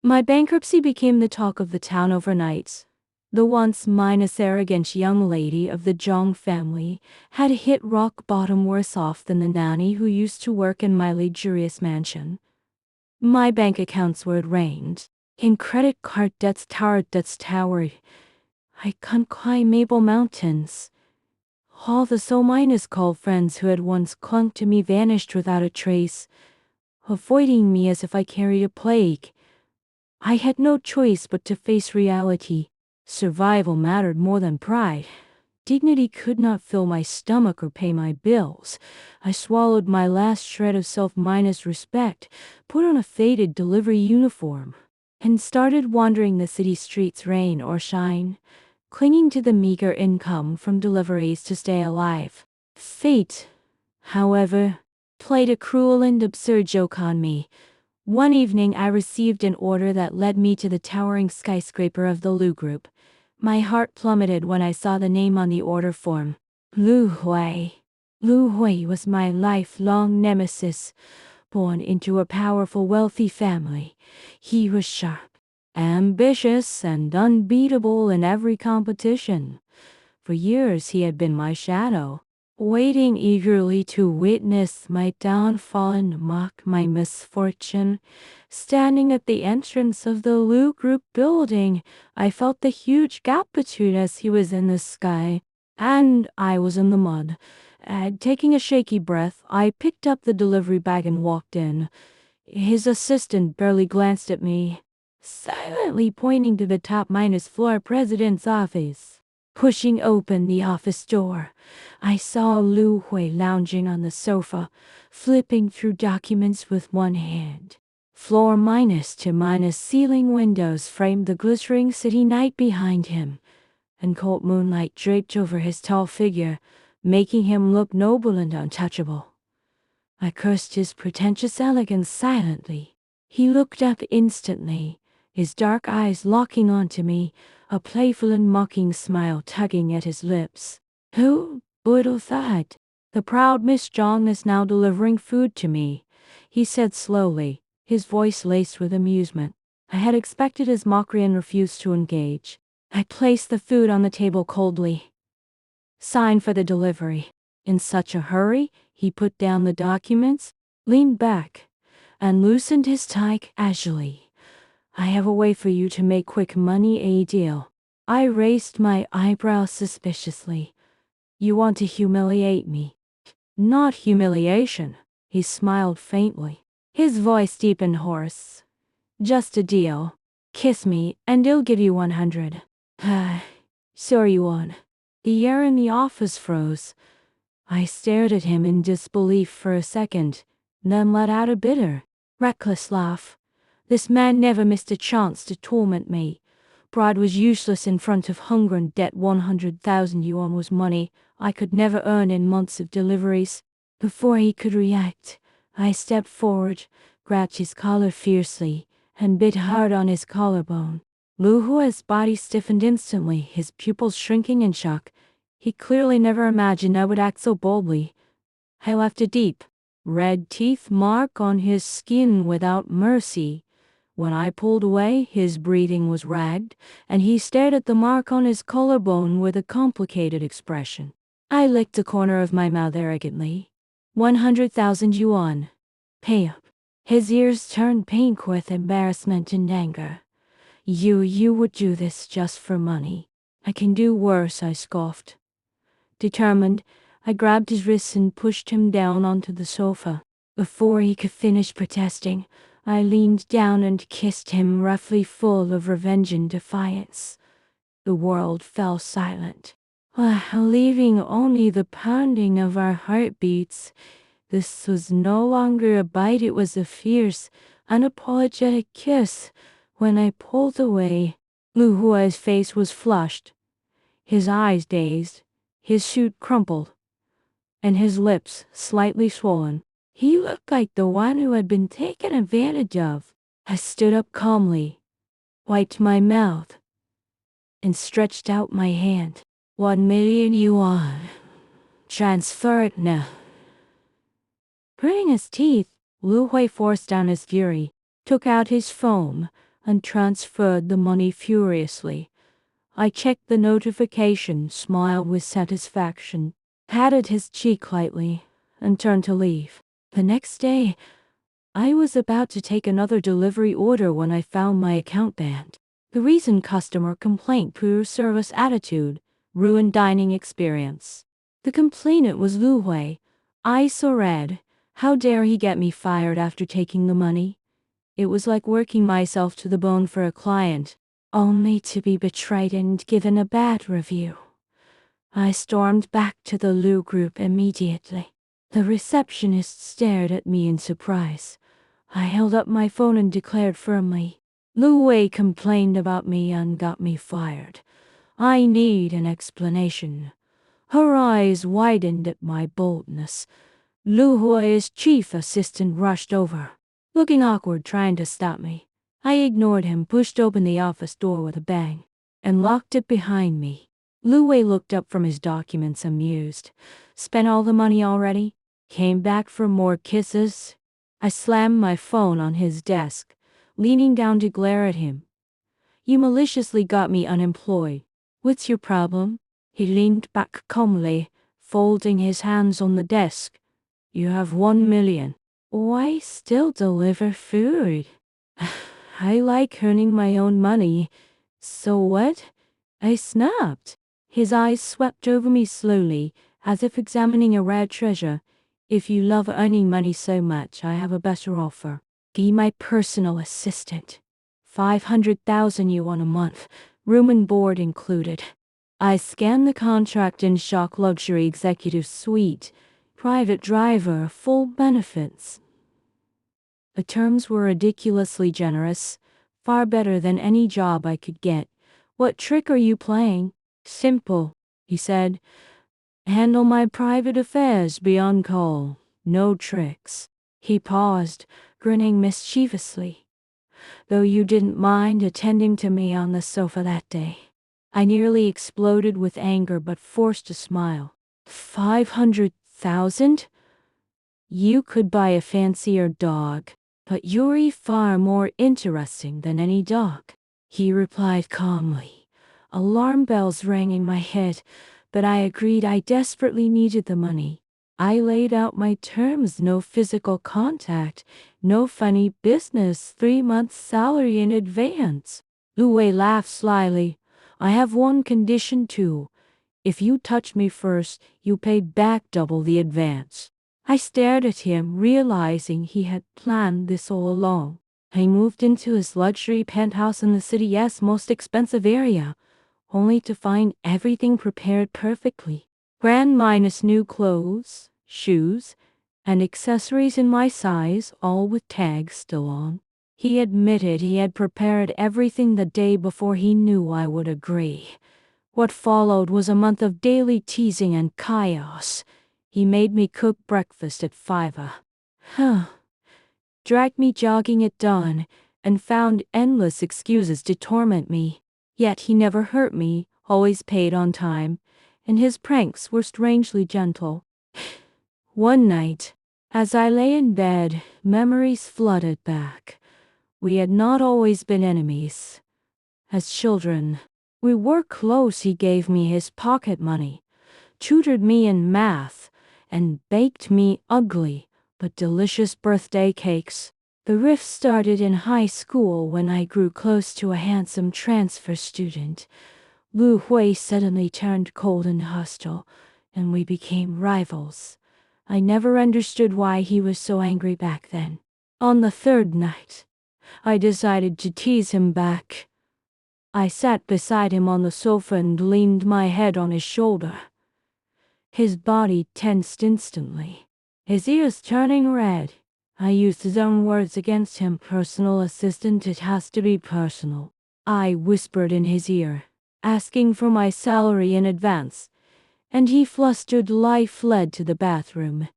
My bankruptcy became the talk of the town overnight. The once minus arrogant young lady of the Zhang family had hit rock bottom, worse off than the nanny who used to work in my luxurious mansion. My bank accounts were drained, and credit card debts towered. I can't climb Maple Mountains. All the so-minus call friends who had once clung to me vanished without a trace, avoiding me as if I carried a plague. I had no choice but to face reality. Survival mattered more than pride. Dignity could not fill my stomach or pay my bills. I swallowed my last shred of self-respect, put on a faded delivery uniform, and started wandering the city streets, rain or shine, clinging to the meager income from deliveries to stay alive. Fate, however, played a cruel and absurd joke on me. One evening I received an order that led me to the towering skyscraper of the Lu Group. My heart plummeted when I saw the name on the order form. Lu Hui. Lu Hui was my lifelong nemesis. Born into a powerful, wealthy family, he was sharp, ambitious, and unbeatable in every competition. For years he had been my shadow, waiting eagerly to witness my downfall and mock my misfortune. Standing at the entrance of the Lu Group building, I felt the huge gap between us. He was in the sky, and I was in the mud. Taking a shaky breath, I picked up the delivery bag and walked in. His assistant barely glanced at me, silently pointing to the top-floor president's office. Pushing open the office door, I saw Lu Hui lounging on the sofa, flipping through documents with one hand. Floor minus to minus ceiling windows framed the glittering city night behind him, and cold moonlight draped over his tall figure, making him look noble and untouchable. I cursed his pretentious elegance silently. He looked up instantly, his dark eyes locking onto me, a playful and mocking smile tugging at his lips. Who would have thought? The proud Miss Zhang is now delivering food to me, he said slowly, his voice laced with amusement. I had expected his mockery and refused to engage. I placed the food on the table coldly. Sign for the delivery. In such a hurry, he put down the documents, leaned back, and loosened his tie casually. I have a way for you to make quick money, a deal. I raised my eyebrows suspiciously. You want to humiliate me? Not humiliation, he smiled faintly. His voice deep and hoarse. Just a deal. Kiss me, and I'll give you 100. So you won. The air in the office froze. I stared at him in disbelief for a second, then let out a bitter, reckless laugh. This man never missed a chance to torment me. Pride was useless in front of hunger and debt. 100,000 yuan was money I could never earn in months of deliveries. Before he could react, I stepped forward, grabbed his collar fiercely, and bit hard on his collarbone. Lu Hui's body stiffened instantly, his pupils shrinking in shock. He clearly never imagined I would act so boldly. I left a deep, red teeth mark on his skin without mercy. When I pulled away, his breathing was ragged, and he stared at the mark on his collarbone with a complicated expression. I licked the corner of my mouth arrogantly. 100,000 yuan. Pay up. His ears turned pink with embarrassment and anger. You would do this just for money. I can do worse, I scoffed. Determined, I grabbed his wrists and pushed him down onto the sofa. Before he could finish protesting, I leaned down and kissed him roughly, full of revenge and defiance. The world fell silent, leaving only the pounding of our heartbeats. This was no longer a bite, it was a fierce, unapologetic kiss. When I pulled away, Lu Hui's face was flushed, his eyes dazed, his suit crumpled, and his lips slightly swollen. He looked like the one who had been taken advantage of. I stood up calmly, wiped my mouth, and stretched out my hand. 1 million yuan. Transfer it now. Gritting his teeth, Lu Hui forced down his fury, took out his phone, and transferred the money furiously. I checked the notification, smiled with satisfaction, patted his cheek lightly, and turned to leave. The next day, I was about to take another delivery order when I found my account banned. The reason: customer complaint, poor service attitude, ruined dining experience. The complainant was Lu Hui. I saw red. How dare he get me fired after taking the money? It was like working myself to the bone for a client, only to be betrayed and given a bad review. I stormed back to the Lu group immediately. The receptionist stared at me in surprise. I held up my phone and declared firmly, "Lu Wei complained about me and got me fired. I need an explanation." Her eyes widened at my boldness. Lu Hui's chief assistant rushed over, looking awkward, trying to stop me. I ignored him, pushed open the office door with a bang, and locked it behind me. Lu Wei looked up from his documents, amused. "Spent all the money already? Came back for more kisses?" I slammed my phone on his desk, leaning down to glare at him. "You maliciously got me unemployed. What's your problem?" He leaned back calmly, folding his hands on the desk. "You have 1 million. Why still deliver food?" "I like earning my own money." "So what?" I snapped. His eyes swept over me slowly, as if examining a rare treasure. "If you love earning money so much, I have a better offer. Be my personal assistant. 500,000 yuan a month, room and board included." I scanned the contract in shock. Luxury executive suite, private driver, full benefits. The terms were ridiculously generous, far better than any job I could get. "What trick are you playing?" "Simple," he said. "Handle my private affairs, be on call. No tricks." He paused, grinning mischievously. "Though you didn't mind attending to me on the sofa that day." I nearly exploded with anger but forced a smile. 500,000? You could buy a fancier dog, but you're far more interesting than any dog," he replied calmly. Alarm bells rang in my head, but I agreed. I desperately needed the money. I laid out my terms: no physical contact, no funny business, 3 months' salary in advance. Lu Wei laughed slyly. "I have one condition too. If you touch me first, you pay back double the advance." I stared at him, realizing he had planned this all along. I moved into his luxury penthouse in the city's most expensive area, only to find everything prepared perfectly. Grand minus new clothes, shoes, and accessories in my size, all with tags still on. He admitted he had prepared everything the day before. He knew I would agree. What followed was a month of daily teasing and chaos. He made me cook breakfast at 5 a.m. Dragged me jogging at dawn, and found endless excuses to torment me. Yet he never hurt me, always paid on time, and his pranks were strangely gentle. One night, as I lay in bed, memories flooded back. We had not always been enemies. As children, we were close. He gave me his pocket money, tutored me in math, and baked me ugly but delicious birthday cakes. The rift started in high school when I grew close to a handsome transfer student. Lu Hui suddenly turned cold and hostile, and we became rivals. I never understood why he was so angry back then. On the third night, I decided to tease him back. I sat beside him on the sofa and leaned my head on his shoulder. His body tensed instantly, his ears turning red. I used his own words against him. "Personal assistant, it has to be personal." I whispered in his ear, asking for my salary in advance, and he flustered. I fled to the bathroom.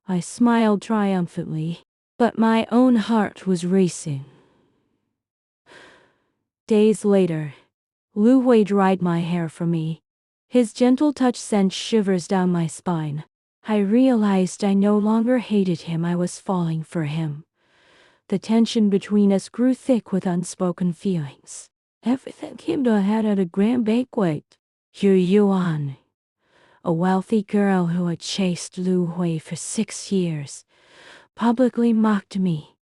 I smiled triumphantly, but my own heart was racing. Days later, Lu Hui dried my hair for me. His gentle touch sent shivers down my spine. I realized I no longer hated him, I was falling for him. The tension between us grew thick with unspoken feelings. Everything came to a head at a grand banquet. Yu Yuan, a wealthy girl who had chased Lu Hui for 6 years, publicly mocked me,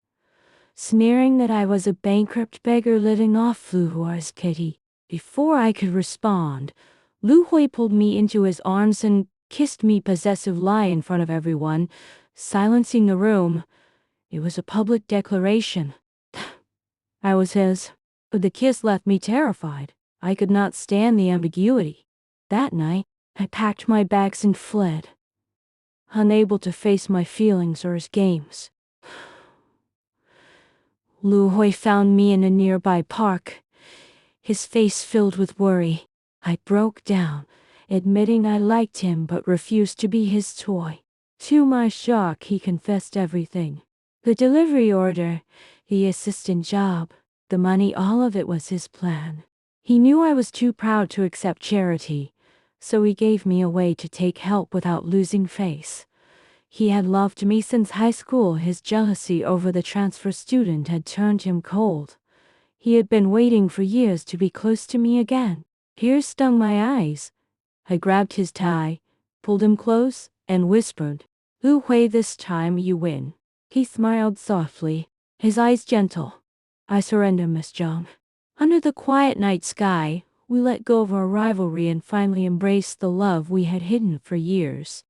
sneering that I was a bankrupt beggar living off Lu Hui's kitty. Before I could respond, Lu Hui pulled me into his arms and kissed me possessive lie in front of everyone, silencing the room. It was a public declaration. I was his. But the kiss left me terrified. I could not stand the ambiguity. That night, I packed my bags and fled, unable to face my feelings or his games. Lu Hui found me in a nearby park, his face filled with worry. I broke down, admitting I liked him but refused to be his toy. To my shock, he confessed everything. The delivery order, the assistant job, the money, all of it was his plan. He knew I was too proud to accept charity, so he gave me a way to take help without losing face. He had loved me since high school. His jealousy over the transfer student had turned him cold. He had been waiting for years to be close to me again. Tears stung my eyes. I grabbed his tie, pulled him close, and whispered, "Lu Hui, this time you win." He smiled softly, his eyes gentle. "I surrender, Miss Zhang." Under the quiet night sky, we let go of our rivalry and finally embraced the love we had hidden for years.